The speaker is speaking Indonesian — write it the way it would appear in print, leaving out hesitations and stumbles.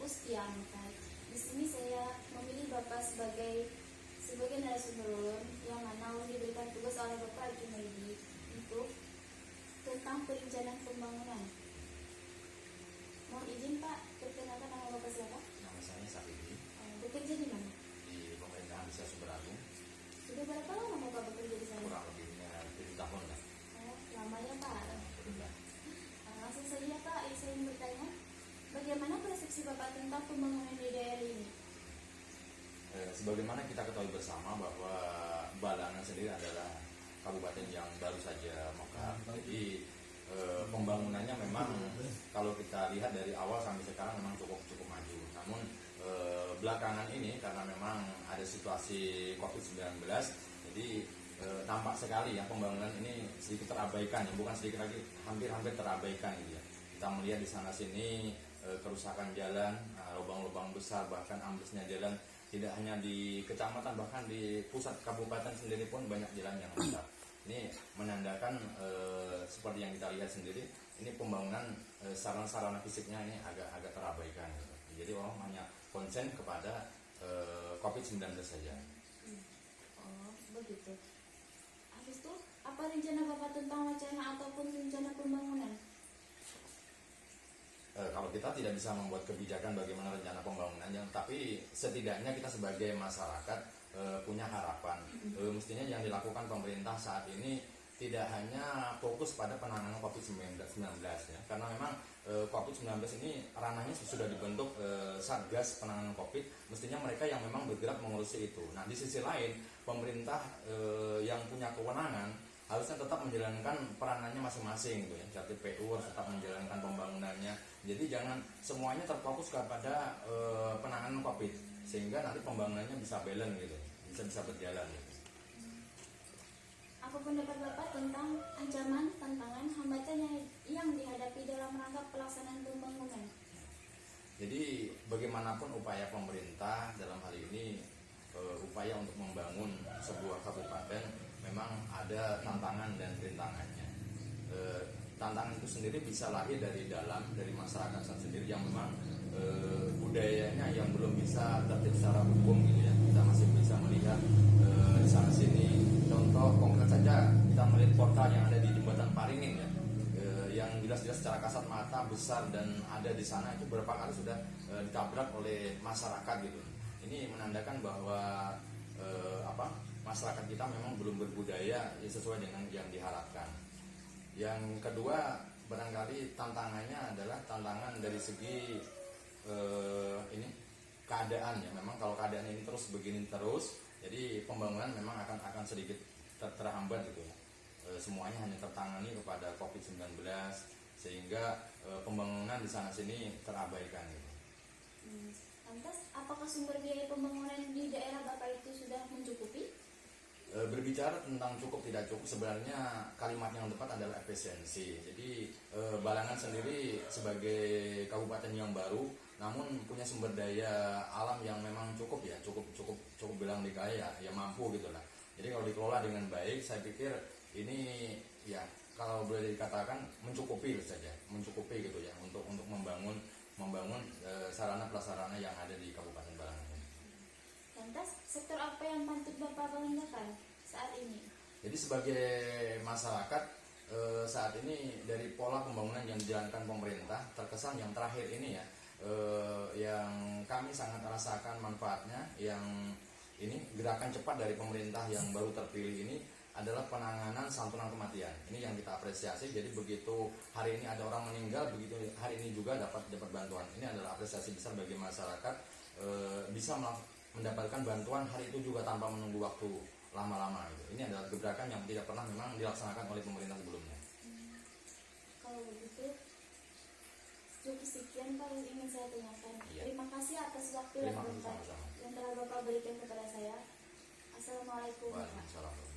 Agustiankan. Di sini saya memilih Bapak sebagai narasumber yang mana diberikan tugas oleh Bapak Junaidi untuk tentang perencanaan pembangunan. Mohon izin Pak, perkenalkan nama Bapak siapa? Nama saya Sapidi. Bekerja di mana? Di pemerintahan desa Sumber-Agung. Sudah berapa lama Bapak bekerja di sana? Kurang lebihnya 7 tahun lah. Lama ya Pak. Sudah. Langsung saja Pak, saya ingin bertanya, bagaimana persepsi Bapak tentang pembangunan di daerah ini? Sebagaimana kita ketahui bersama bahwa Balangan sendiri adalah kabupaten yang baru saja mekar. Jadi pembangunannya memang kalau kita lihat dari awal sampai sekarang memang cukup maju. Namun belakangan ini karena memang ada situasi COVID-19, jadi tampak sekali ya pembangunan ini sedikit terabaikan, ya bukan sedikit lagi, hampir terabaikan gitu ya. Kita melihat di sana sini kerusakan jalan, lubang-lubang besar, bahkan amblesnya jalan. Tidak hanya di kecamatan, bahkan di pusat kabupaten sendiri pun banyak jalan yang rusak. Ini menandakan seperti yang kita lihat sendiri, ini pembangunan sarana-sarana fisiknya ini agak terabaikan gitu. Jadi orang hanya konsen kepada COVID-19 saja. Oh, begitu. Habis itu, apa rencana Bapak tentang wacana ataupun rencana pembangunan? Kalau kita tidak bisa membuat kebijakan bagaimana rencana pembangunannya, tapi setidaknya kita sebagai masyarakat punya harapan. Mestinya yang dilakukan pemerintah saat ini tidak hanya fokus pada penanganan COVID-19 ya, karena memang COVID-19 ini ranahnya sudah dibentuk Satgas penanganan COVID, mestinya mereka yang memang bergerak mengurusi itu. Nah di sisi lain pemerintah yang punya kewenangan harusnya tetap menjalankan peranannya masing-masing gitu ya. Jadi PU harus tetap menjalankan pembangunannya. Jadi jangan semuanya terfokus kepada penanganan COVID, sehingga nanti pembangunannya bisa balance gitu, bisa berjalan gitu. Apa pendapat Bapak tentang ancaman, tantangan, hambatan yang dihadapi dalam rangka pelaksanaan pembangunan? Jadi bagaimanapun upaya pemerintah dalam hal ini upaya untuk membangun sebuah kabupaten memang ada tantangan dan rintangannya. Tantangan itu sendiri bisa lahir dari dalam, dari masyarakat sendiri yang memang budayanya yang belum bisa tertib secara hukum gitu ya. Kita masih bisa melihat di sana sini, contoh konkret saja kita melihat portal yang ada di jembatan Paringin ya, yang jelas-jelas secara kasat mata besar dan ada di sana itu beberapa kali sudah ditabrak oleh masyarakat gitu. Ini menandakan bahwa masyarakat kita memang belum berbudaya sesuai dengan yang diharapkan. Yang kedua, barangkali tantangannya adalah tantangan dari segi keadaan ya. Memang kalau keadaan ini terus begini terus, jadi pembangunan memang akan sedikit terhambat gitu ya. Semuanya hanya tertangani kepada COVID-19 sehingga pembangunan di sana sini terabaikan gitu. Lantas, apakah sumber biaya pembangunan di daerah Bapak itu sudah mencukupi? Berbicara tentang cukup tidak cukup, sebenarnya kalimat yang tepat adalah efisiensi. Jadi Balangan sendiri sebagai kabupaten yang baru, namun punya sumber daya alam yang memang cukup ya, cukup bilang dikaya, ya mampu gitulah. Jadi kalau dikelola dengan baik, saya pikir ini ya kalau boleh dikatakan mencukupi gitu ya untuk membangun sarana prasarana yang ada di Kabupaten Balangan. Lantas, sektor apa yang patut Bapak banggakan saat ini? Jadi sebagai masyarakat saat ini dari pola pembangunan yang dijalankan pemerintah, terkesan yang terakhir ini ya, yang kami sangat rasakan manfaatnya, yang ini gerakan cepat dari pemerintah yang baru terpilih ini adalah penanganan santunan kematian. Ini yang kita apresiasi. Jadi begitu hari ini ada orang meninggal, begitu hari ini juga dapat bantuan. Ini adalah apresiasi besar bagi masyarakat, bisa mendapatkan bantuan hari itu juga tanpa menunggu waktu lama-lama gitu. Ini adalah gebrakan yang tidak pernah memang dilaksanakan oleh pemerintah sebelumnya. Kalau begitu, cukup sekian Pak yang ingin saya tanyakan. Iya. Terima kasih atas waktu Terima kasih sama-sama. yang telah Bapak berikan kepada saya. Assalamualaikum. Waalaikumsalam.